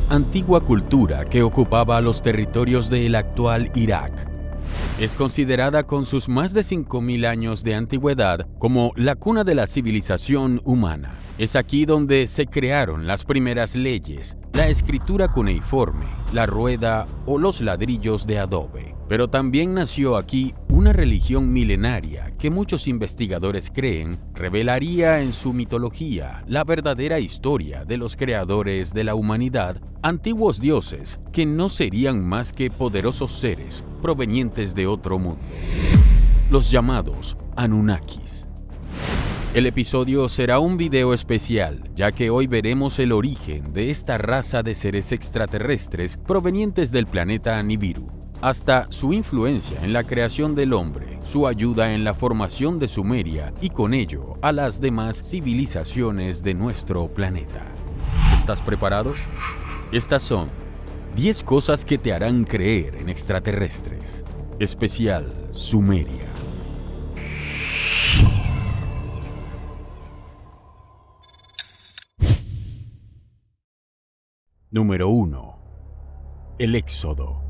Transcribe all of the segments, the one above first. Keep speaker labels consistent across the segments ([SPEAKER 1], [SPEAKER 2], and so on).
[SPEAKER 1] antigua cultura que ocupaba los territorios del actual Irak. Es considerada con sus más de 5.000 años de antigüedad como la cuna de la civilización humana. Es aquí donde se crearon las primeras leyes, la escritura cuneiforme, la rueda o los ladrillos de adobe. Pero también nació aquí una religión milenaria que muchos investigadores creen revelaría en su mitología la verdadera historia de los creadores de la humanidad, antiguos dioses que no serían más que poderosos seres provenientes de otro mundo, los llamados Anunnakis. El episodio será un video especial, ya que hoy veremos el origen de esta raza de seres extraterrestres provenientes del planeta Nibiru, hasta su influencia en la creación del hombre, su ayuda en la formación de Sumeria y con ello a las demás civilizaciones de nuestro planeta. ¿Estás preparado? Estas son 10 cosas que te harán creer en extraterrestres. Especial Sumeria. Número 1. El Éxodo.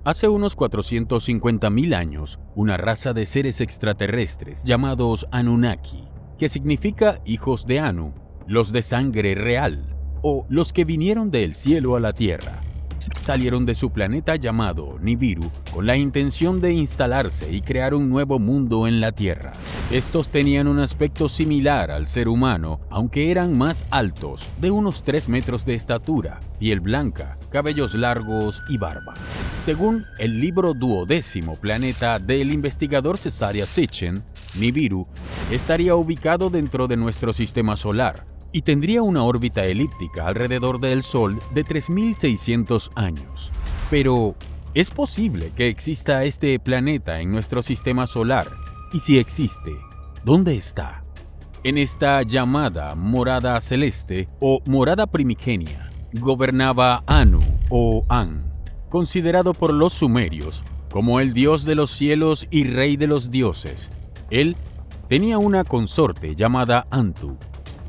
[SPEAKER 1] Hace unos 450.000 años, una raza de seres extraterrestres llamados Anunnaki, que significa hijos de Anu, los de sangre real, o los que vinieron del cielo a la tierra, salieron de su planeta llamado Nibiru con la intención de instalarse y crear un nuevo mundo en la Tierra. Estos tenían un aspecto similar al ser humano, aunque eran más altos, de unos 3 metros de estatura, piel blanca, cabellos largos y barba. Según el libro Duodécimo Planeta del investigador Cesaria Sitchin, Nibiru estaría ubicado dentro de nuestro sistema solar y tendría una órbita elíptica alrededor del Sol de 3.600 años. Pero, ¿es posible que exista este planeta en nuestro sistema solar? Y si existe, ¿dónde está? En esta llamada morada celeste o morada primigenia, gobernaba Anu o An, considerado por los sumerios como el dios de los cielos y rey de los dioses. Él tenía una consorte llamada Antu,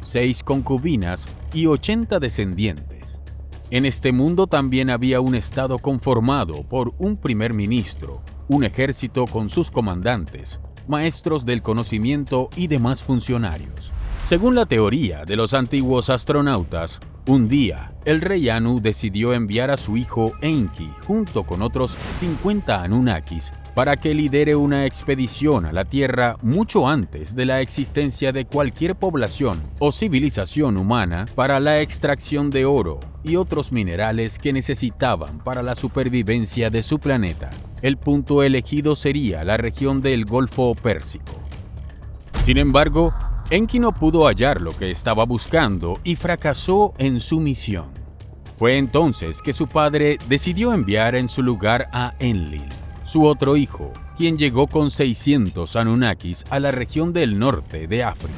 [SPEAKER 1] 6 concubinas y 80 descendientes. En este mundo también había un estado conformado por un primer ministro, un ejército con sus comandantes, maestros del conocimiento y demás funcionarios. Según la teoría de los antiguos astronautas, un día el rey Anu decidió enviar a su hijo Enki junto con otros 50 Anunnakis para que lidere una expedición a la Tierra mucho antes de la existencia de cualquier población o civilización humana para la extracción de oro y otros minerales que necesitaban para la supervivencia de su planeta. El punto elegido sería la región del Golfo Pérsico. Sin embargo, Enki no pudo hallar lo que estaba buscando y fracasó en su misión. Fue entonces que su padre decidió enviar en su lugar a Enlil, su otro hijo, quien llegó con 600 Anunnakis a la región del norte de África.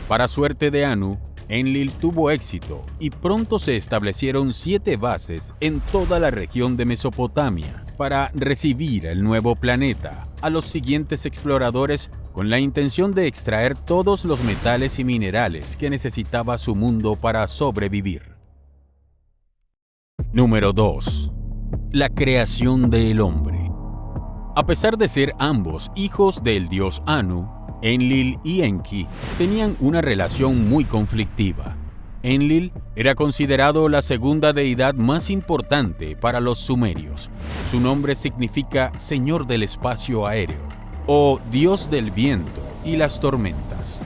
[SPEAKER 1] Para suerte de Anu, Enlil tuvo éxito y pronto se establecieron 7 bases en toda la región de Mesopotamia para recibir el nuevo planeta a los siguientes exploradores con la intención de extraer todos los metales y minerales que necesitaba su mundo para sobrevivir. Número 2. La creación del hombre. A pesar de ser ambos hijos del dios Anu, Enlil y Enki tenían una relación muy conflictiva. Enlil era considerado la segunda deidad más importante para los sumerios. Su nombre significa Señor del Espacio Aéreo o Dios del Viento y las Tormentas.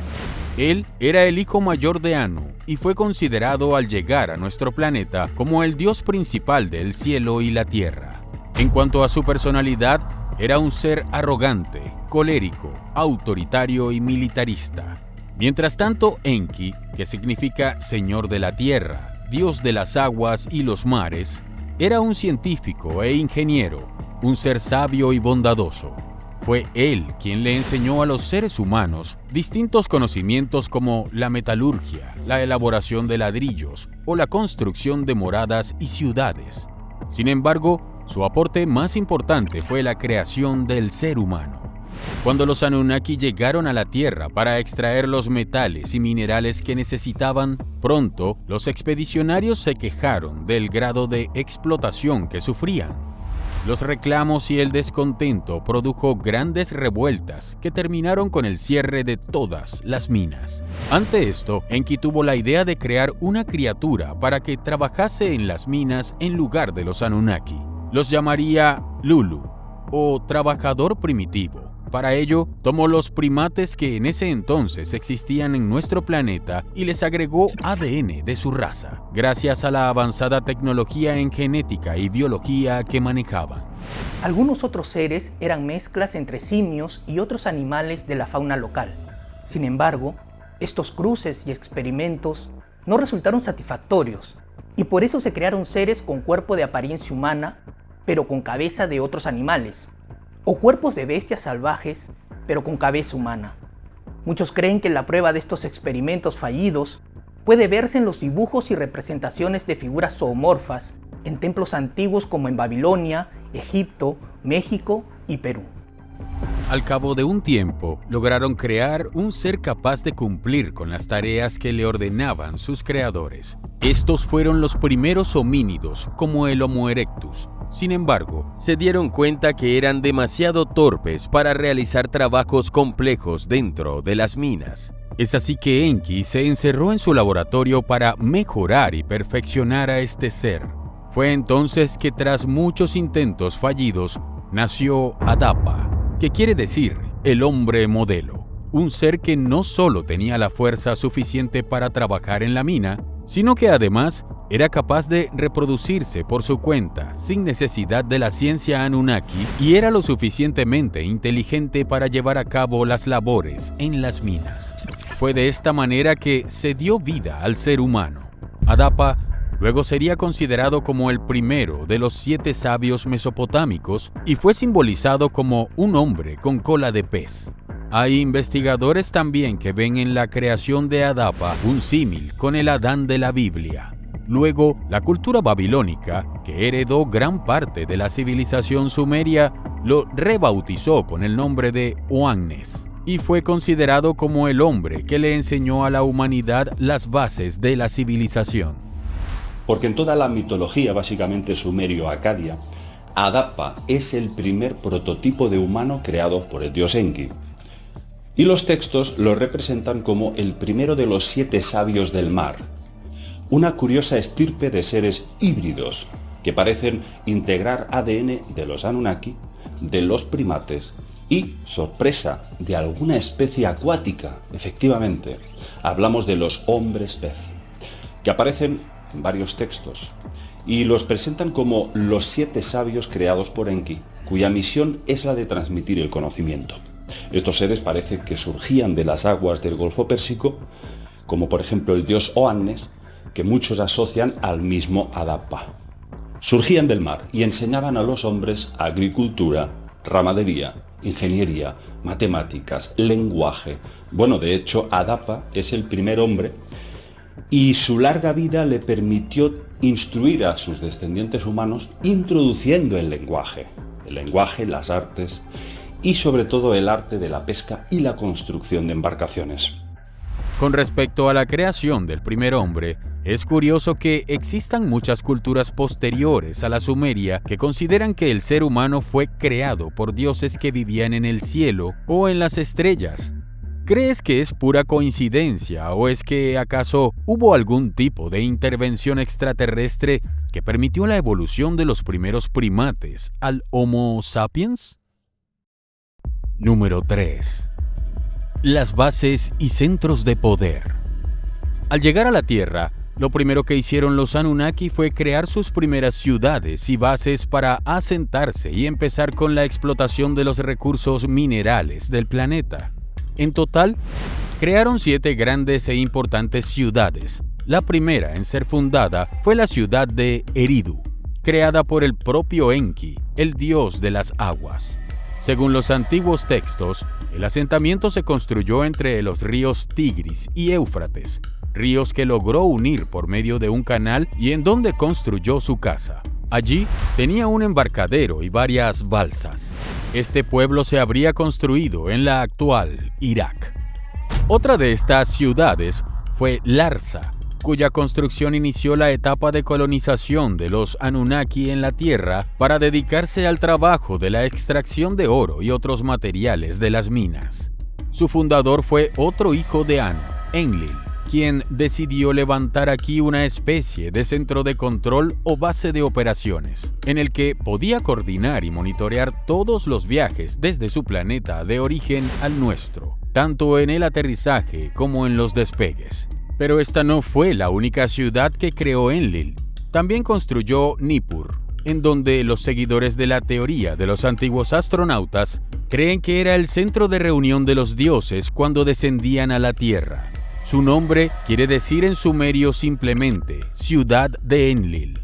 [SPEAKER 1] Él era el hijo mayor de Anu y fue considerado al llegar a nuestro planeta como el dios principal del cielo y la tierra. En cuanto a su personalidad, era un ser arrogante, colérico, autoritario y militarista. Mientras tanto, Enki, que significa Señor de la Tierra, Dios de las aguas y los mares, era un científico e ingeniero, un ser sabio y bondadoso. Fue él quien le enseñó a los seres humanos distintos conocimientos como la metalurgia, la elaboración de ladrillos o la construcción de moradas y ciudades. Sin embargo, su aporte más importante fue la creación del ser humano. Cuando los Anunnaki llegaron a la Tierra para extraer los metales y minerales que necesitaban, pronto los expedicionarios se quejaron del grado de explotación que sufrían. Los reclamos y el descontento produjo grandes revueltas que terminaron con el cierre de todas las minas. Ante esto, Enki tuvo la idea de crear una criatura para que trabajase en las minas en lugar de los Anunnaki. Los llamaría Lulu, o trabajador primitivo. Para ello, tomó los primates que en ese entonces existían en nuestro planeta y les agregó ADN de su raza, gracias a la avanzada tecnología en genética y biología que manejaban.
[SPEAKER 2] Algunos otros seres eran mezclas entre simios y otros animales de la fauna local. Sin embargo, estos cruces y experimentos no resultaron satisfactorios y por eso se crearon seres con cuerpo de apariencia humana, pero con cabeza de otros animales, o cuerpos de bestias salvajes, pero con cabeza humana. Muchos creen que la prueba de estos experimentos fallidos puede verse en los dibujos y representaciones de figuras zoomorfas en templos antiguos como en Babilonia, Egipto, México y Perú.
[SPEAKER 1] Al cabo de un tiempo, lograron crear un ser capaz de cumplir con las tareas que le ordenaban sus creadores. Estos fueron los primeros homínidos, como el Homo erectus. Sin embargo, se dieron cuenta que eran demasiado torpes para realizar trabajos complejos dentro de las minas. Es así que Enki se encerró en su laboratorio para mejorar y perfeccionar a este ser. Fue entonces que tras muchos intentos fallidos, nació Adapa, que quiere decir el hombre modelo, un ser que no solo tenía la fuerza suficiente para trabajar en la mina, sino que además era capaz de reproducirse por su cuenta sin necesidad de la ciencia Anunnaki y era lo suficientemente inteligente para llevar a cabo las labores en las minas. Fue de esta manera que se dio vida al ser humano. Adapa luego sería considerado como el primero de los 7 sabios mesopotámicos y fue simbolizado como un hombre con cola de pez. Hay investigadores también que ven en la creación de Adapa un símil con el Adán de la Biblia. Luego, la cultura babilónica, que heredó gran parte de la civilización sumeria, lo rebautizó con el nombre de Oannes y fue considerado como el hombre que le enseñó a la humanidad las bases de la civilización.
[SPEAKER 3] Porque en toda la mitología, básicamente sumerio-acadia, Adapa es el primer prototipo de humano creado por el dios Enki. Y los textos lo representan como el primero de los 7 sabios del mar, una curiosa estirpe de seres híbridos que parecen integrar ADN de los Anunnaki, de los primates y, sorpresa, de alguna especie acuática. Efectivamente, hablamos de los hombres pez, que aparecen en varios textos y los presentan como los 7 sabios creados por Enki, cuya misión es la de transmitir el conocimiento. Estos seres parece que surgían de las aguas del Golfo Pérsico, como por ejemplo el dios Oannes, que muchos asocian al mismo Adapa. Surgían del mar y enseñaban a los hombres agricultura, ramadería, ingeniería, matemáticas, lenguaje. Bueno, de hecho, Adapa es el primer hombre y su larga vida le permitió instruir a sus descendientes humanos introduciendo el lenguaje, las artes y sobre todo el arte de la pesca y la construcción de embarcaciones.
[SPEAKER 1] Con respecto a la creación del primer hombre, es curioso que existan muchas culturas posteriores a la sumeria que consideran que el ser humano fue creado por dioses que vivían en el cielo o en las estrellas. ¿Crees que es pura coincidencia o es que acaso hubo algún tipo de intervención extraterrestre que permitió la evolución de los primeros primates al Homo sapiens? Número 3. Las bases y centros de poder. Al llegar a la Tierra, lo primero que hicieron los Anunnaki fue crear sus primeras ciudades y bases para asentarse y empezar con la explotación de los recursos minerales del planeta. En total, crearon 7 grandes e importantes ciudades. La primera en ser fundada fue la ciudad de Eridu, creada por el propio Enki, el dios de las aguas. Según los antiguos textos, el asentamiento se construyó entre los ríos Tigris y Éufrates, ríos que logró unir por medio de un canal y en donde construyó su casa. Allí tenía un embarcadero y varias balsas. Este pueblo se habría construido en la actual Irak. Otra de estas ciudades fue Larsa, cuya construcción inició la etapa de colonización de los Anunnaki en la Tierra para dedicarse al trabajo de la extracción de oro y otros materiales de las minas. Su fundador fue otro hijo de Anu, Enlil, quien decidió levantar aquí una especie de centro de control o base de operaciones, en el que podía coordinar y monitorear todos los viajes desde su planeta de origen al nuestro, tanto en el aterrizaje como en los despegues. Pero esta no fue la única ciudad que creó Enlil. También construyó Nippur, en donde los seguidores de la teoría de los antiguos astronautas creen que era el centro de reunión de los dioses cuando descendían a la Tierra. Su nombre quiere decir en sumerio simplemente Ciudad de Enlil,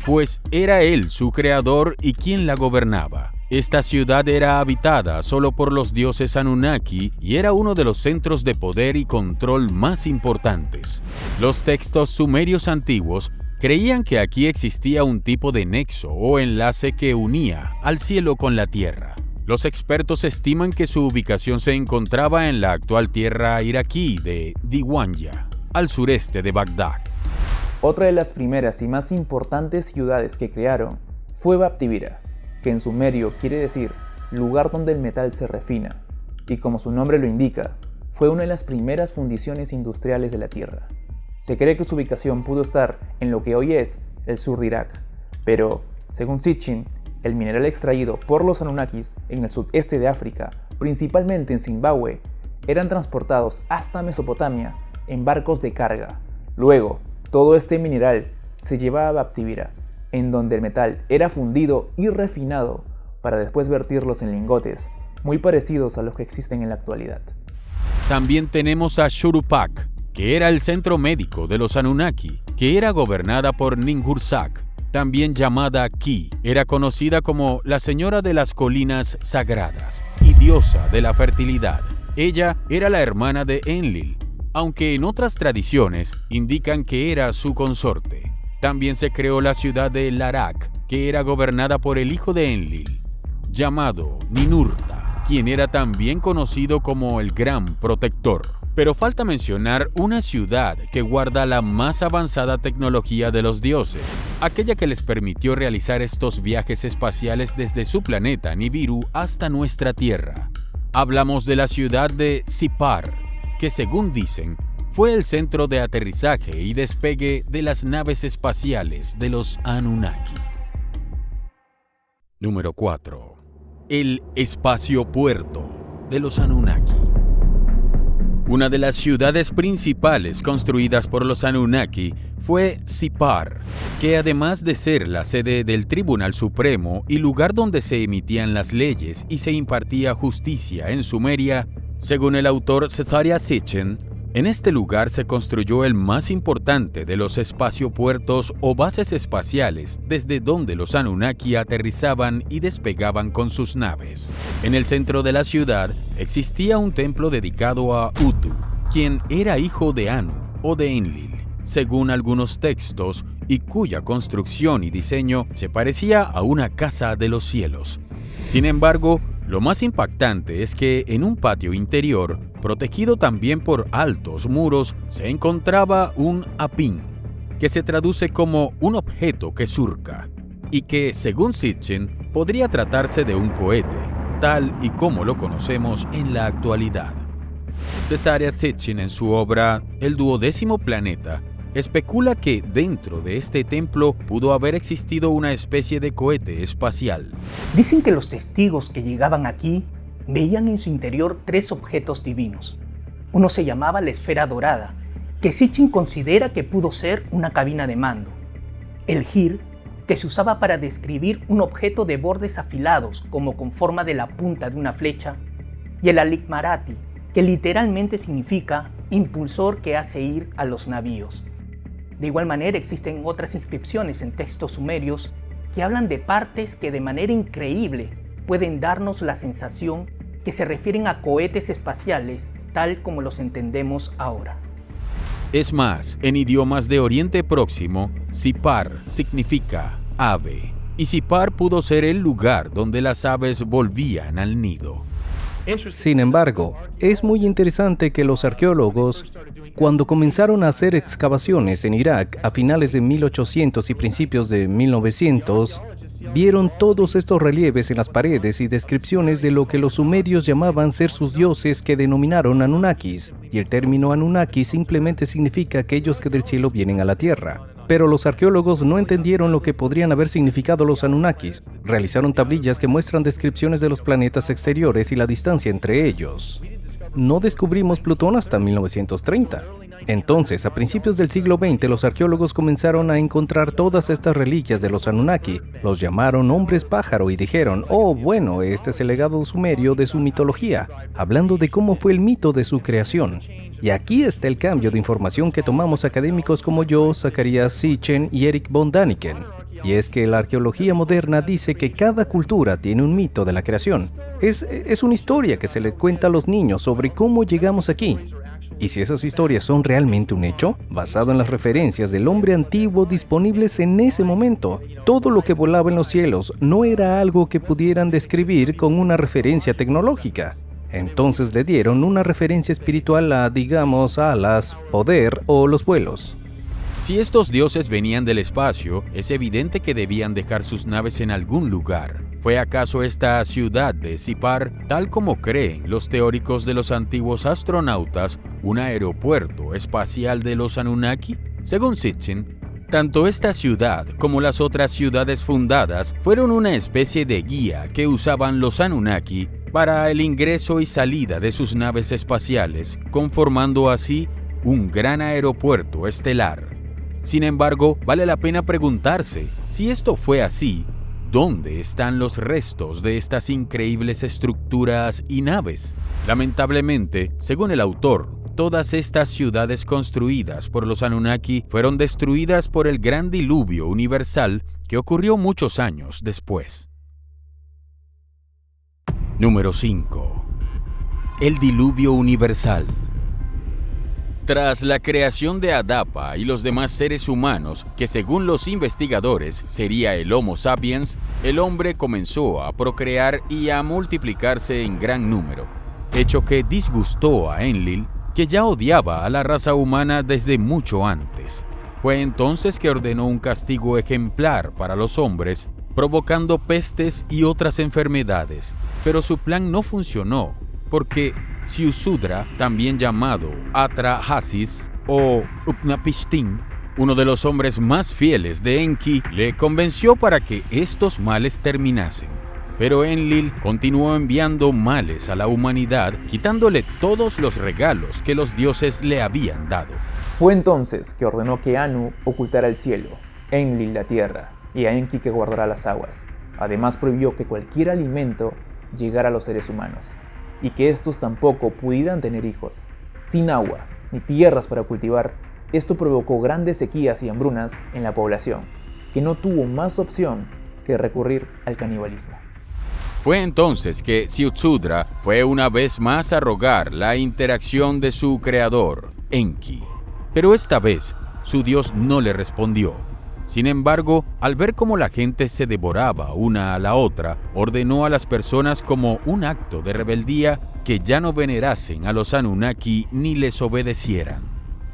[SPEAKER 1] pues era él su creador y quien la gobernaba. Esta ciudad era habitada solo por los dioses Anunnaki y era uno de los centros de poder y control más importantes. Los textos sumerios antiguos creían que aquí existía un tipo de nexo o enlace que unía al cielo con la tierra. Los expertos estiman que su ubicación se encontraba en la actual tierra iraquí de Diwanya, al sureste de Bagdad.
[SPEAKER 4] Otra de las primeras y más importantes ciudades que crearon fue Baptivira, que en sumerio quiere decir lugar donde el metal se refina, y como su nombre lo indica, fue una de las primeras fundiciones industriales de la Tierra. Se cree que su ubicación pudo estar en lo que hoy es el sur de Irak, pero, según Sitchin, el mineral extraído por los Anunnakis en el sudeste de África, principalmente en Zimbabue, eran transportados hasta Mesopotamia en barcos de carga. Luego, todo este mineral se llevaba a Baptivira, en donde el metal era fundido y refinado para después vertirlos en lingotes, muy parecidos a los que existen en la actualidad.
[SPEAKER 1] También tenemos a Shuruppak, que era el centro médico de los Anunnaki, que era gobernada por Ninhursag, también llamada Ki. Era conocida como la Señora de las Colinas Sagradas y diosa de la fertilidad. Ella era la hermana de Enlil, aunque en otras tradiciones indican que era su consorte. También se creó la ciudad de Larak, que era gobernada por el hijo de Enlil, llamado Ninurta, quien era también conocido como el Gran Protector. Pero falta mencionar una ciudad que guarda la más avanzada tecnología de los dioses, aquella que les permitió realizar estos viajes espaciales desde su planeta Nibiru hasta nuestra Tierra. Hablamos de la ciudad de Sipar, que según dicen, fue el centro de aterrizaje y despegue de las naves espaciales de los Anunnaki. Número 4. El espaciopuerto de los Anunnaki. Una de las ciudades principales construidas por los Anunnaki fue Sipar, que además de ser la sede del Tribunal Supremo y lugar donde se emitían las leyes y se impartía justicia en Sumeria, según el autor Cesaria Sitchin, en este lugar se construyó el más importante de los espaciopuertos o bases espaciales desde donde los Anunnaki aterrizaban y despegaban con sus naves. En el centro de la ciudad existía un templo dedicado a Utu, quien era hijo de Anu o de Enlil, según algunos textos, y cuya construcción y diseño se parecía a una casa de los cielos. Sin embargo, lo más impactante es que en un patio interior, protegido también por altos muros, se encontraba un apin, que se traduce como un objeto que surca, y que, según Sitchin, podría tratarse de un cohete, tal y como lo conocemos en la actualidad. Cesaria Sitchin, en su obra El 12º planeta, especula que dentro de este templo pudo haber existido una especie de cohete espacial.
[SPEAKER 2] Dicen que los testigos que llegaban aquí veían en su interior 3 objetos divinos. Uno se llamaba la esfera dorada, que Sitchin considera que pudo ser una cabina de mando. El Gir, que se usaba para describir un objeto de bordes afilados como con forma de la punta de una flecha. Y el Alikmarati, que literalmente significa impulsor que hace ir a los navíos. De igual manera existen otras inscripciones en textos sumerios que hablan de partes que de manera increíble pueden darnos la sensación que se refieren a cohetes espaciales tal como los entendemos ahora.
[SPEAKER 1] Es más, en idiomas de Oriente Próximo, Sipar significa ave, y Sipar pudo ser el lugar donde las aves volvían al nido.
[SPEAKER 5] Sin embargo, es muy interesante que los arqueólogos, cuando comenzaron a hacer excavaciones en Irak a finales de 1800 y principios de 1900, vieron todos estos relieves en las paredes y descripciones de lo que los sumerios llamaban ser sus dioses, que denominaron Anunnakis, y el término Anunnaki simplemente significa aquellos que del cielo vienen a la tierra. Pero los arqueólogos no entendieron lo que podrían haber significado los Anunnakis. Realizaron tablillas que muestran descripciones de los planetas exteriores y la distancia entre ellos. No descubrimos Plutón hasta 1930. Entonces, a principios del siglo XX, los arqueólogos comenzaron a encontrar todas estas reliquias de los Anunnaki. Los llamaron hombres pájaro y dijeron: oh, bueno, este es el legado sumerio de su mitología, hablando de cómo fue el mito de su creación. Y aquí está el cambio de información que tomamos académicos como yo, Zacharias Sitchin y Eric von Däniken. Y es que la arqueología moderna dice que cada cultura tiene un mito de la creación. Es una historia que se le cuenta a los niños sobre cómo llegamos aquí. Y si esas historias son realmente un hecho, basado en las referencias del hombre antiguo disponibles en ese momento, todo lo que volaba en los cielos no era algo que pudieran describir con una referencia tecnológica. Entonces le dieron una referencia espiritual a, digamos, alas, poder o los vuelos.
[SPEAKER 1] Si estos dioses venían del espacio, es evidente que debían dejar sus naves en algún lugar. ¿Fue acaso esta ciudad de Sipar, tal como creen los teóricos de los antiguos astronautas, un aeropuerto espacial de los Anunnaki? Según Sitchin, tanto esta ciudad como las otras ciudades fundadas fueron una especie de guía que usaban los Anunnaki para el ingreso y salida de sus naves espaciales, conformando así un gran aeropuerto estelar. Sin embargo, vale la pena preguntarse, si esto fue así, ¿dónde están los restos de estas increíbles estructuras y naves? Lamentablemente, según el autor, todas estas ciudades construidas por los Anunnaki fueron destruidas por el gran diluvio universal que ocurrió muchos años después. Número 5. El diluvio universal. Tras la creación de Adapa y los demás seres humanos, que según los investigadores sería el Homo sapiens, el hombre comenzó a procrear y a multiplicarse en gran número, hecho que disgustó a Enlil, que ya odiaba a la raza humana desde mucho antes. Fue entonces que ordenó un castigo ejemplar para los hombres, provocando pestes y otras enfermedades, pero su plan no funcionó, porque Ziusudra, también llamado Atrahasis o Upnapishtim, uno de los hombres más fieles de Enki, le convenció para que estos males terminasen. Pero Enlil continuó enviando males a la humanidad, quitándole todos los regalos que los dioses le habían dado.
[SPEAKER 4] Fue entonces que ordenó que Anu ocultara el cielo, Enlil la tierra, y a Enki que guardara las aguas. Además prohibió que cualquier alimento llegara a los seres humanos, y que estos tampoco pudieran tener hijos. Sin agua ni tierras para cultivar, esto provocó grandes sequías y hambrunas en la población, que no tuvo más opción que recurrir al canibalismo.
[SPEAKER 1] Fue entonces que Ziusudra fue una vez más a rogar la interacción de su creador, Enki. Pero esta vez, su dios no le respondió. Sin embargo, al ver cómo la gente se devoraba una a la otra, ordenó a las personas como un acto de rebeldía que ya no venerasen a los Anunnaki ni les obedecieran.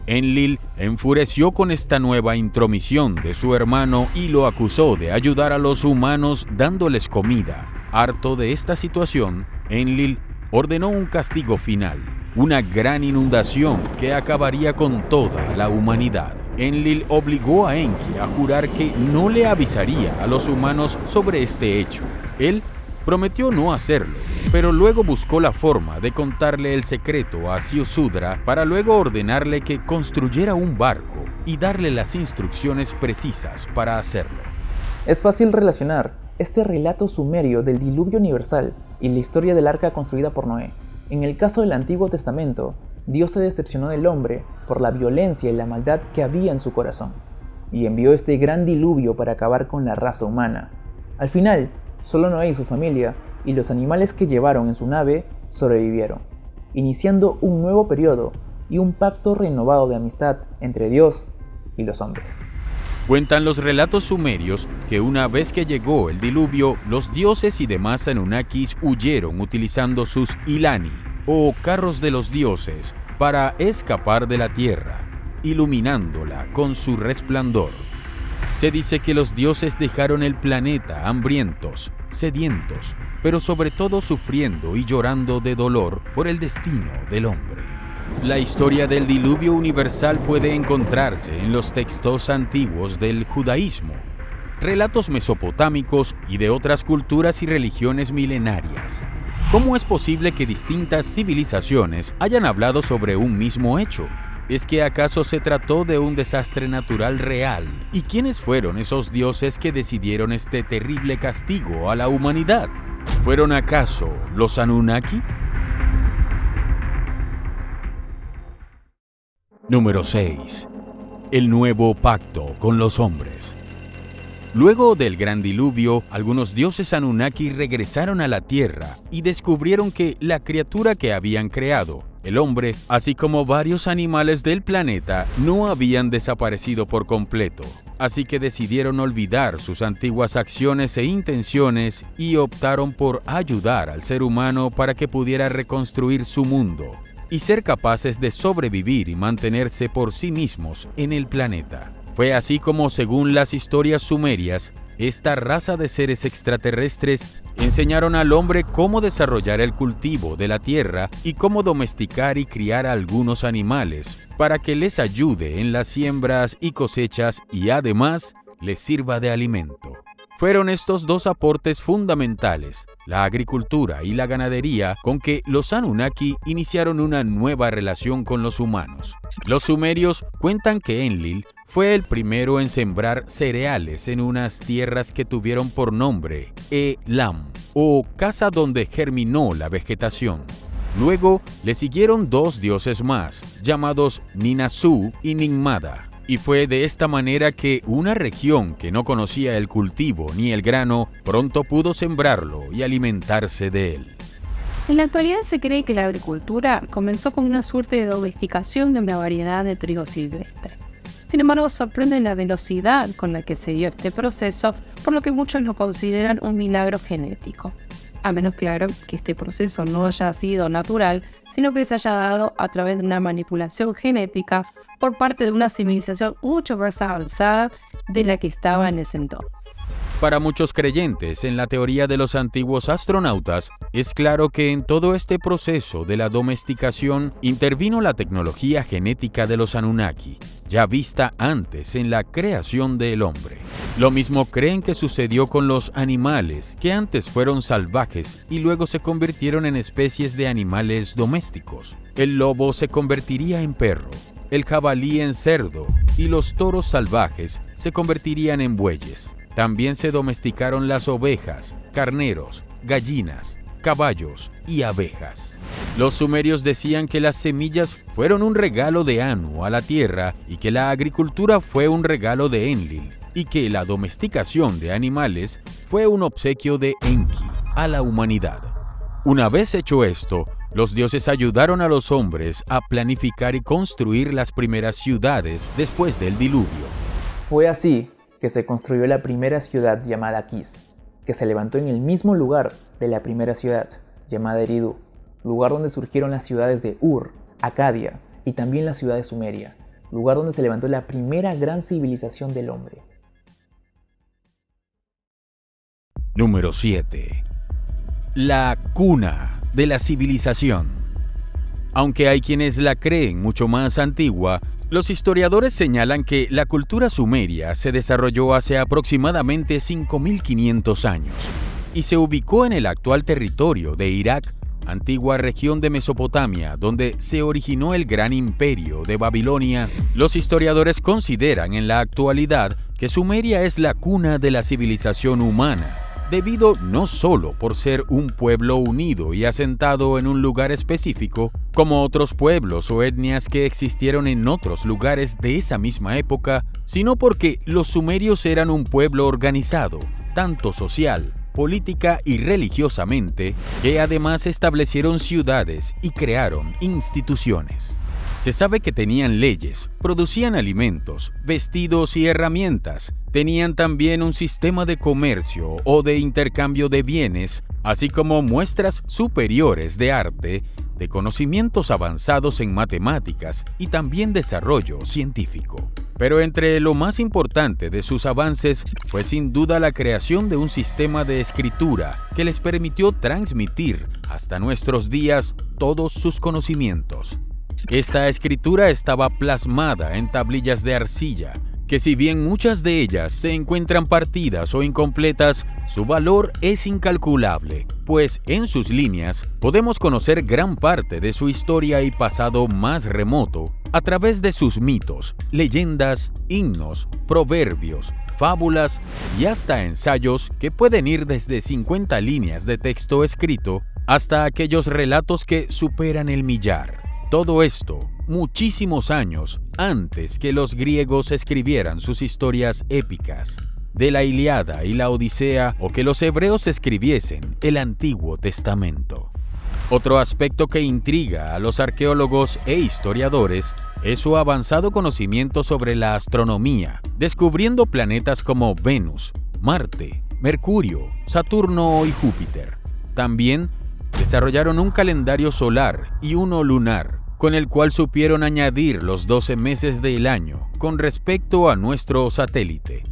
[SPEAKER 1] Enlil enfureció con esta nueva intromisión de su hermano y lo acusó de ayudar a los humanos dándoles comida. Harto de esta situación, Enlil ordenó un castigo final, una gran inundación que acabaría con toda la humanidad. Enlil obligó a Enki a jurar que no le avisaría a los humanos sobre este hecho. Él prometió no hacerlo, pero luego buscó la forma de contarle el secreto a Ziusudra para luego ordenarle que construyera un barco y darle las instrucciones precisas para hacerlo.
[SPEAKER 4] Es fácil relacionar este relato sumerio del diluvio universal y la historia del arca construida por Noé. En el caso del Antiguo Testamento, Dios se decepcionó del hombre por la violencia y la maldad que había en su corazón, y envió este gran diluvio para acabar con la raza humana. Al final, solo Noé y su familia y los animales que llevaron en su nave sobrevivieron, iniciando un nuevo periodo y un pacto renovado de amistad entre Dios y los hombres.
[SPEAKER 1] Cuentan los relatos sumerios que una vez que llegó el diluvio, los dioses y demás Anunnakis huyeron utilizando sus Ilani, o carros de los dioses, para escapar de la tierra, iluminándola con su resplandor. Se dice que los dioses dejaron el planeta hambrientos, sedientos, pero sobre todo sufriendo y llorando de dolor por el destino del hombre. La historia del diluvio universal puede encontrarse en los textos antiguos del judaísmo, relatos mesopotámicos y de otras culturas y religiones milenarias. ¿Cómo es posible que distintas civilizaciones hayan hablado sobre un mismo hecho? ¿Es que acaso se trató de un desastre natural real? ¿Y quiénes fueron esos dioses que decidieron este terrible castigo a la humanidad? ¿Fueron acaso los Anunnaki? Número 6. El nuevo pacto con los hombres. Luego del gran diluvio, algunos dioses Anunnaki regresaron a la Tierra y descubrieron que la criatura que habían creado, el hombre, así como varios animales del planeta, no habían desaparecido por completo. Así que decidieron olvidar sus antiguas acciones e intenciones y optaron por ayudar al ser humano para que pudiera reconstruir su mundo y ser capaces de sobrevivir y mantenerse por sí mismos en el planeta. Fue así como, según las historias sumerias, esta raza de seres extraterrestres enseñaron al hombre cómo desarrollar el cultivo de la tierra y cómo domesticar y criar a algunos animales para que les ayude en las siembras y cosechas y además les sirva de alimento. Fueron estos dos aportes fundamentales, la agricultura y la ganadería, con que los Anunnaki iniciaron una nueva relación con los humanos. Los sumerios cuentan que Enlil fue el primero en sembrar cereales en unas tierras que tuvieron por nombre Elam, o casa donde germinó la vegetación. Luego le siguieron dos dioses más, llamados Ninasú y Ninmada. Y fue de esta manera que una región que no conocía el cultivo ni el grano pronto pudo sembrarlo y alimentarse de él.
[SPEAKER 6] En la actualidad se cree que la agricultura comenzó con una suerte de domesticación de una variedad de trigo silvestre. Sin embargo, sorprende la velocidad con la que se dio este proceso, por lo que muchos lo consideran un milagro genético. A menos claro que este proceso no haya sido natural, sino que se haya dado a través de una manipulación genética por parte de una civilización mucho más avanzada de la que estaba en ese entonces.
[SPEAKER 1] Para muchos creyentes en la teoría de los antiguos astronautas, es claro que en todo este proceso de la domesticación intervino la tecnología genética de los Anunnaki, ya vista antes en la creación del hombre. Lo mismo creen que sucedió con los animales, que antes fueron salvajes y luego se convirtieron en especies de animales domésticos. El lobo se convertiría en perro, el jabalí en cerdo y los toros salvajes se convertirían en bueyes. También se domesticaron las ovejas, carneros, gallinas, caballos y abejas. Los sumerios decían que las semillas fueron un regalo de Anu a la tierra y que la agricultura fue un regalo de Enlil y que la domesticación de animales fue un obsequio de Enki a la humanidad. Una vez hecho esto, los dioses ayudaron a los hombres a planificar y construir las primeras ciudades después del diluvio.
[SPEAKER 4] Fue así que se construyó la primera ciudad llamada Kis, que se levantó en el mismo lugar de la primera ciudad llamada Eridu, lugar donde surgieron las ciudades de Ur, Acadia y también la ciudad de Sumeria, lugar donde se levantó la primera gran civilización del hombre.
[SPEAKER 1] Número 7. La cuna de la civilización. Aunque hay quienes la creen mucho más antigua, los historiadores señalan que la cultura sumeria se desarrolló hace aproximadamente 5.500 años y se ubicó en el actual territorio de Irak, antigua región de Mesopotamia, donde se originó el gran imperio de Babilonia. Los historiadores consideran en la actualidad que Sumeria es la cuna de la civilización humana, debido no solo por ser un pueblo unido y asentado en un lugar específico, como otros pueblos o etnias que existieron en otros lugares de esa misma época, sino porque los sumerios eran un pueblo organizado, tanto social, política y religiosamente, que además establecieron ciudades y crearon instituciones. Se sabe que tenían leyes, producían alimentos, vestidos y herramientas. Tenían también un sistema de comercio o de intercambio de bienes, así como muestras superiores de arte, de conocimientos avanzados en matemáticas y también desarrollo científico. Pero entre lo más importante de sus avances fue sin duda la creación de un sistema de escritura que les permitió transmitir hasta nuestros días todos sus conocimientos. Esta escritura estaba plasmada en tablillas de arcilla, que si bien muchas de ellas se encuentran partidas o incompletas, su valor es incalculable, pues en sus líneas podemos conocer gran parte de su historia y pasado más remoto a través de sus mitos, leyendas, himnos, proverbios, fábulas y hasta ensayos que pueden ir desde 50 líneas de texto escrito hasta aquellos relatos que superan el millar. Todo esto muchísimos años antes que los griegos escribieran sus historias épicas de la Ilíada y la Odisea o que los hebreos escribiesen el Antiguo Testamento. Otro aspecto que intriga a los arqueólogos e historiadores es su avanzado conocimiento sobre la astronomía, descubriendo planetas como Venus, Marte, Mercurio, Saturno y Júpiter. También desarrollaron un calendario solar y uno lunar, con el cual supieron añadir los 12 meses del año con respecto a nuestro satélite.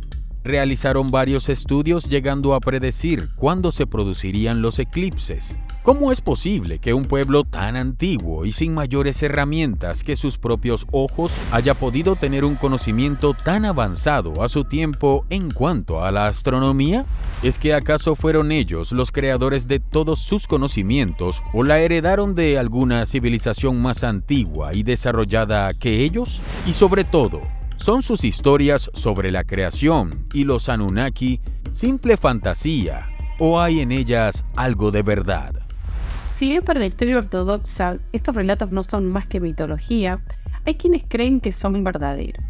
[SPEAKER 1] Realizaron varios estudios llegando a predecir cuándo se producirían los eclipses. ¿Cómo es posible que un pueblo tan antiguo y sin mayores herramientas que sus propios ojos haya podido tener un conocimiento tan avanzado a su tiempo en cuanto a la astronomía? ¿Es que acaso fueron ellos los creadores de todos sus conocimientos o la heredaron de alguna civilización más antigua y desarrollada que ellos? Y sobre todo, ¿son sus historias sobre la creación y los Anunnaki simple fantasía o hay en ellas algo de verdad?
[SPEAKER 6] Si bien para la historia ortodoxa estos relatos no son más que mitología, hay quienes creen que son verdaderos.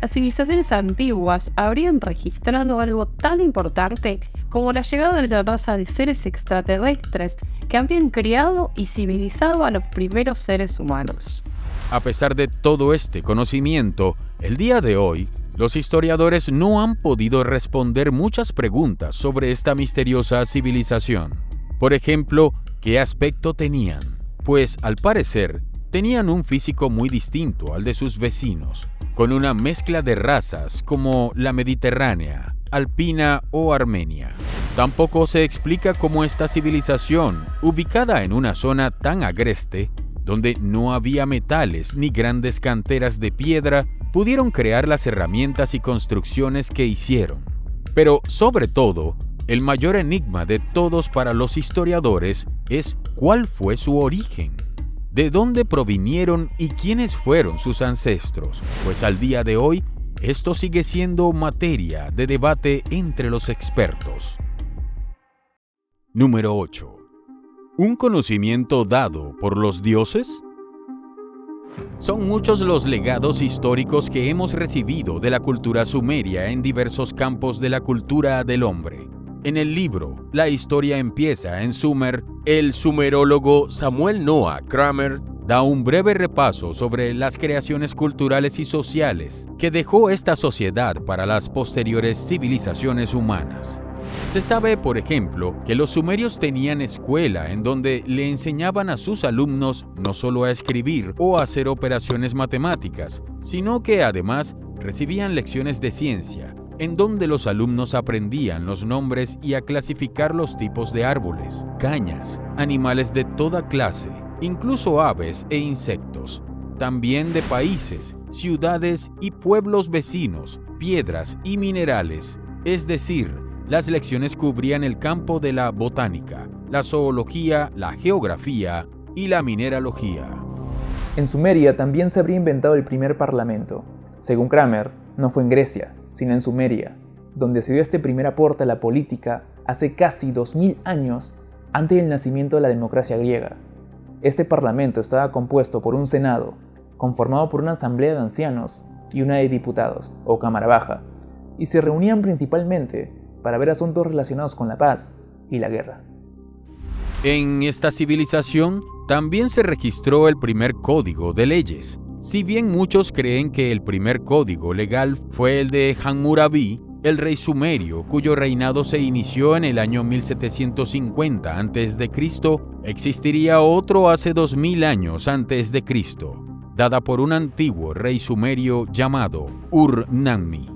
[SPEAKER 6] Las civilizaciones antiguas habrían registrado algo tan importante como la llegada de la raza de seres extraterrestres que habrían creado y civilizado a los primeros seres humanos.
[SPEAKER 1] A pesar de todo este conocimiento, el día de hoy, los historiadores no han podido responder muchas preguntas sobre esta misteriosa civilización. Por ejemplo, ¿qué aspecto tenían? Pues, al parecer, tenían un físico muy distinto al de sus vecinos, con una mezcla de razas como la mediterránea, alpina o armenia. Tampoco se explica cómo esta civilización, ubicada en una zona tan agreste, donde no había metales ni grandes canteras de piedra, pudieron crear las herramientas y construcciones que hicieron. Pero, sobre todo, el mayor enigma de todos para los historiadores es ¿cuál fue su origen? ¿De dónde provinieron y quiénes fueron sus ancestros? Pues al día de hoy, esto sigue siendo materia de debate entre los expertos. Número 8. ¿Un conocimiento dado por los dioses? Son muchos los legados históricos que hemos recibido de la cultura sumeria en diversos campos de la cultura del hombre. En el libro La historia empieza en Sumer, el sumerólogo Samuel Noah Kramer da un breve repaso sobre las creaciones culturales y sociales que dejó esta sociedad para las posteriores civilizaciones humanas. Se sabe, por ejemplo, que los sumerios tenían escuela en donde le enseñaban a sus alumnos no solo a escribir o a hacer operaciones matemáticas, sino que además recibían lecciones de ciencia, en donde los alumnos aprendían los nombres y a clasificar los tipos de árboles, cañas, animales de toda clase, incluso aves e insectos, también de países, ciudades y pueblos vecinos, piedras y minerales, es decir, las lecciones cubrían el campo de la botánica, la zoología, la geografía y la mineralogía.
[SPEAKER 4] En Sumeria también se habría inventado el primer parlamento. Según Kramer, no fue en Grecia, sino en Sumeria, donde se dio este primer aporte a la política hace casi 2000 años antes del nacimiento de la democracia griega. Este parlamento estaba compuesto por un senado, conformado por una asamblea de ancianos y una de diputados, o cámara baja, y se reunían principalmente para ver asuntos relacionados con la paz y la guerra.
[SPEAKER 1] En esta civilización también se registró el primer código de leyes, Si bien muchos creen que el primer código legal fue el de Hammurabi, el rey sumerio, cuyo reinado se inició en el año 1750 a.C., existiría otro hace 2000 años antes de Cristo, dada por un antiguo rey sumerio llamado Ur-Nammi,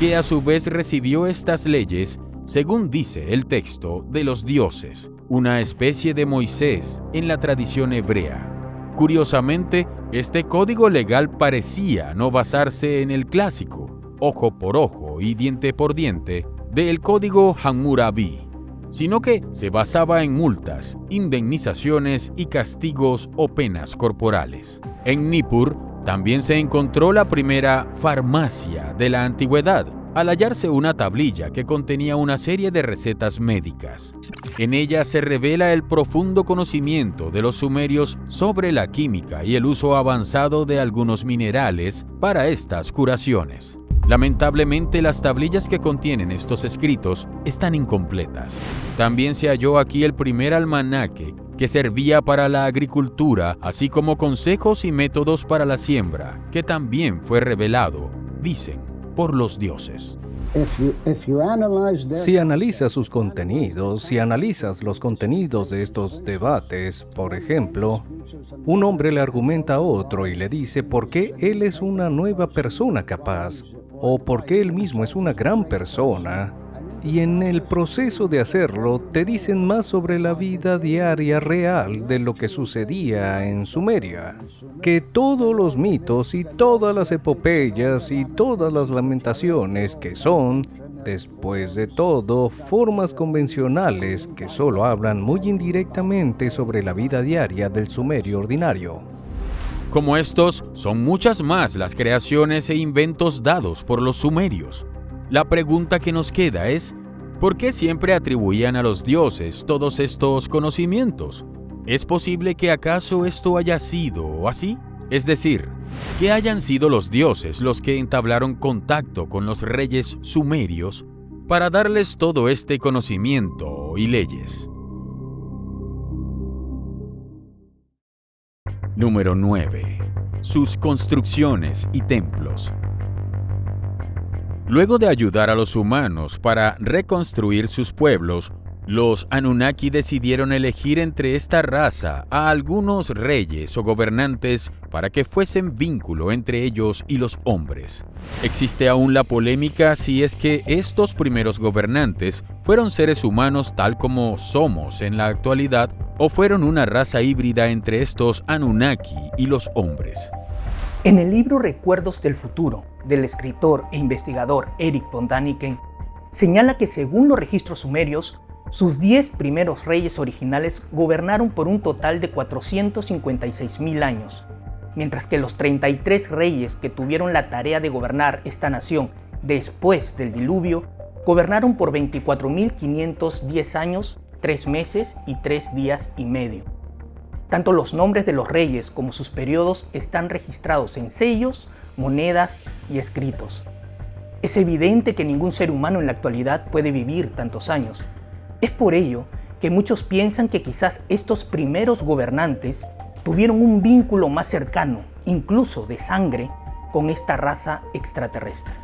[SPEAKER 1] que a su vez recibió estas leyes, según dice el texto, de los dioses, una especie de Moisés en la tradición hebrea. Curiosamente, este código legal parecía no basarse en el clásico, ojo por ojo y diente por diente, del código Hammurabi, sino que se basaba en multas, indemnizaciones y castigos o penas corporales. En Nippur también se encontró la primera farmacia de la antigüedad, al hallarse una tablilla que contenía una serie de recetas médicas. En ella se revela el profundo conocimiento de los sumerios sobre la química y el uso avanzado de algunos minerales para estas curaciones. Lamentablemente, las tablillas que contienen estos escritos están incompletas. También se halló aquí el primer almanaque que servía para la agricultura, así como consejos y métodos para la siembra, que también fue revelado, dicen, por los dioses.
[SPEAKER 5] Si analizas sus contenidos, si analizas los contenidos de estos debates, por ejemplo, un hombre le argumenta a otro y le dice por qué él es una nueva persona capaz, o por qué él mismo es una gran persona, y en el proceso de hacerlo te dicen más sobre la vida diaria real de lo que sucedía en Sumeria, que todos los mitos y todas las epopeyas y todas las lamentaciones que son, después de todo, formas convencionales que solo hablan muy indirectamente sobre la vida diaria del sumerio ordinario.
[SPEAKER 1] Como estos, son muchas más las creaciones e inventos dados por los sumerios. La pregunta que nos queda es, ¿por qué siempre atribuían a los dioses todos estos conocimientos? ¿Es posible que acaso esto haya sido así? Es decir, que hayan sido los dioses los que entablaron contacto con los reyes sumerios para darles todo este conocimiento y leyes. Número 9. Sus construcciones y templos. Luego de ayudar a los humanos para reconstruir sus pueblos, los Anunnaki decidieron elegir entre esta raza a algunos reyes o gobernantes para que fuesen vínculo entre ellos y los hombres. Existe aún la polémica si es que estos primeros gobernantes fueron seres humanos tal como somos en la actualidad o fueron una raza híbrida entre estos Anunnaki y los hombres.
[SPEAKER 2] En el libro Recuerdos del Futuro, del escritor e investigador Eric von Däniken, señala que según los registros sumerios, sus 10 primeros reyes originales gobernaron por un total de 456.000 años, mientras que los 33 reyes que tuvieron la tarea de gobernar esta nación después del diluvio, gobernaron por 24.510 años, 3 meses y 3 días y medio. Tanto los nombres de los reyes como sus periodos están registrados en sellos, monedas y escritos. Es evidente que ningún ser humano en la actualidad puede vivir tantos años. Es por ello que muchos piensan que quizás estos primeros gobernantes tuvieron un vínculo más cercano, incluso de sangre, con esta raza extraterrestre.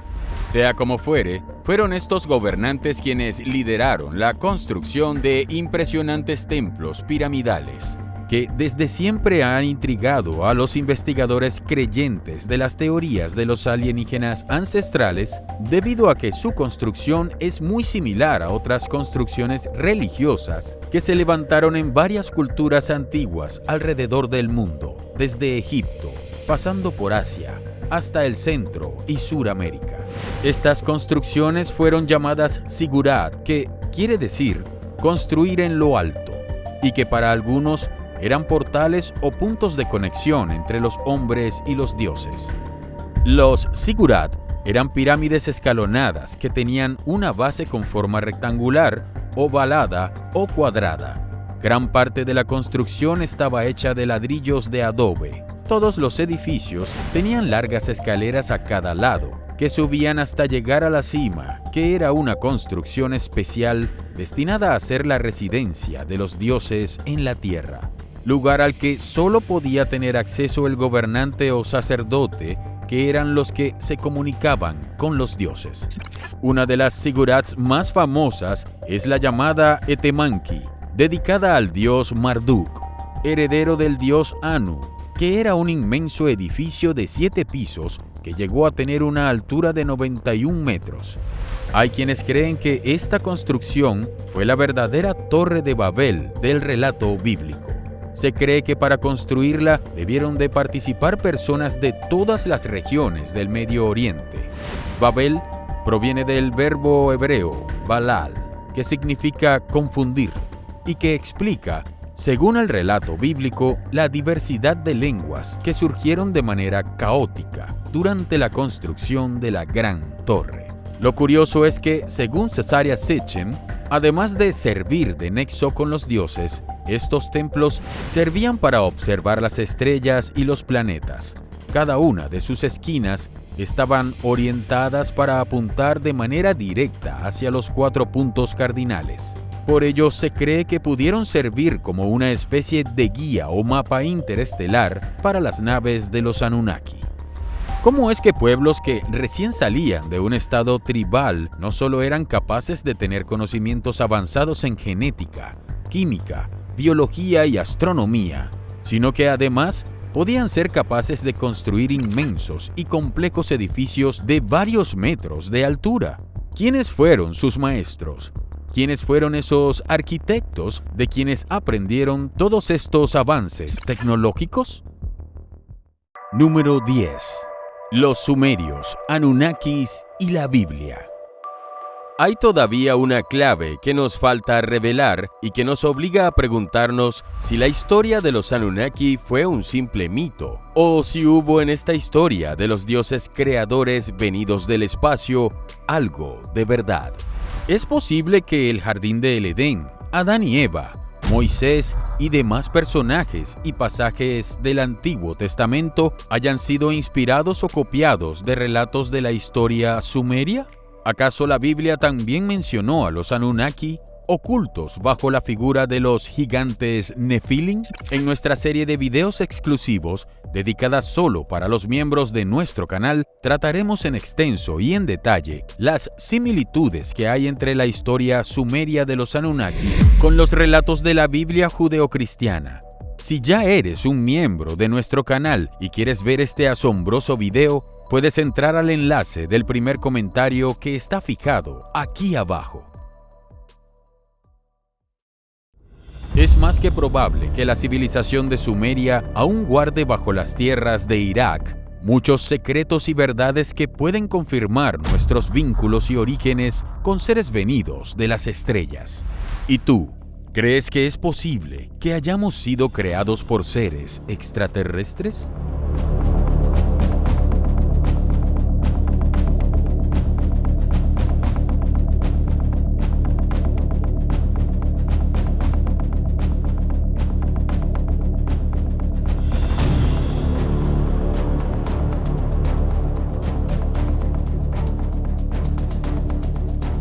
[SPEAKER 1] Sea como fuere, fueron estos gobernantes quienes lideraron la construcción de impresionantes templos piramidales, que desde siempre han intrigado a los investigadores creyentes de las teorías de los alienígenas ancestrales, debido a que su construcción es muy similar a otras construcciones religiosas que se levantaron en varias culturas antiguas alrededor del mundo, desde Egipto, pasando por Asia, hasta el Centro y Suramérica. Estas construcciones fueron llamadas Ziggurat, que quiere decir construir en lo alto, y que para algunos eran portales o puntos de conexión entre los hombres y los dioses. Los Ziggurat eran pirámides escalonadas que tenían una base con forma rectangular, ovalada o cuadrada. Gran parte de la construcción estaba hecha de ladrillos de adobe. Todos los edificios tenían largas escaleras a cada lado, que subían hasta llegar a la cima, que era una construcción especial destinada a ser la residencia de los dioses en la tierra. lugar al que solo podía tener acceso el gobernante o sacerdote, que eran los que se comunicaban con los dioses. Una de las zigurats más famosas es la llamada Etemanki, dedicada al dios Marduk, heredero del dios Anu, que era un inmenso edificio de 7 pisos que llegó a tener una altura de 91 metros. Hay quienes creen que esta construcción fue la verdadera Torre de Babel del relato bíblico. Se cree que para construirla debieron de participar personas de todas las regiones del Medio Oriente. Babel proviene del verbo hebreo balal, que significa confundir, y que explica, según el relato bíblico, la diversidad de lenguas que surgieron de manera caótica durante la construcción de la Gran Torre. Lo curioso es que, según Cesárea Sitchin, además de servir de nexo con los dioses, estos templos servían para observar las estrellas y los planetas. Cada una de sus esquinas estaban orientadas para apuntar de manera directa hacia los 4 puntos cardinales. Por ello, se cree que pudieron servir como una especie de guía o mapa interestelar para las naves de los Anunnaki. ¿Cómo es que pueblos que recién salían de un estado tribal no solo eran capaces de tener conocimientos avanzados en genética, química, biología y astronomía, sino que además podían ser capaces de construir inmensos y complejos edificios de varios metros de altura? ¿Quiénes fueron sus maestros? ¿Quiénes fueron esos arquitectos de quienes aprendieron todos estos avances tecnológicos? Número 10. Los sumerios, Anunnakis y la Biblia. Hay todavía una clave que nos falta revelar y que nos obliga a preguntarnos si la historia de los Anunnaki fue un simple mito, o si hubo en esta historia de los dioses creadores venidos del espacio algo de verdad. Es posible que el jardín del Edén, Adán y Eva, Moisés y demás personajes y pasajes del Antiguo Testamento hayan sido inspirados o copiados de relatos de la historia sumeria. ¿Acaso la Biblia también mencionó a los Anunnaki, ocultos bajo la figura de los gigantes Nefilim? En nuestra serie de videos exclusivos, dedicada solo para los miembros de nuestro canal, trataremos en extenso y en detalle las similitudes que hay entre la historia sumeria de los Anunnaki con los relatos de la Biblia judeocristiana. Si ya eres un miembro de nuestro canal y quieres ver este asombroso video, puedes entrar al enlace del primer comentario que está fijado aquí abajo. Es más que probable que la civilización de Sumeria aún guarde bajo las tierras de Irak muchos secretos y verdades que pueden confirmar nuestros vínculos y orígenes con seres venidos de las estrellas. ¿Y tú, crees que es posible que hayamos sido creados por seres extraterrestres?